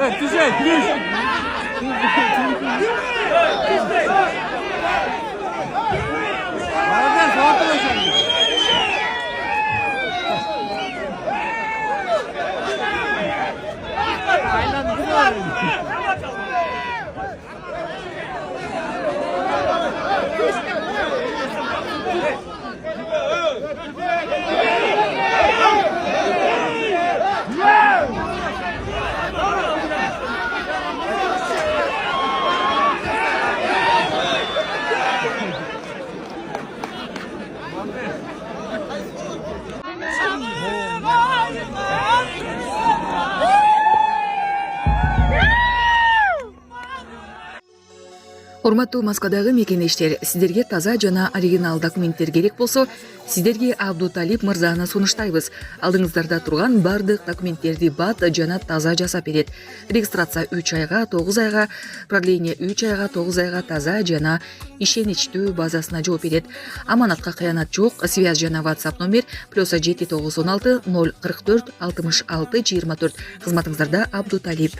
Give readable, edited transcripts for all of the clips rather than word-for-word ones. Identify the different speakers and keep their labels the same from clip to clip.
Speaker 1: Düşey, düş. Nereden soğuk olacak? Aynen güzel.
Speaker 2: Урматтуу Москвадагы мекенештер, сиздерге таза жана оригинал документтер керек болсо, сиздерге Абдуталип мырзаны сунуштайбыз. Алдыңыздарда турган бардык документтерди бат жана таза жасап берет. Регистрация 3 айга, 9 айга, продление 3 айга, 9 айга таза жана ишеничтүү базасына жооп берет. Аманатка кыянат жок. Связь жана WhatsApp номер +7 916 044 66 24. Кызматыңыздарда Абдуталип.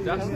Speaker 1: Жақсы,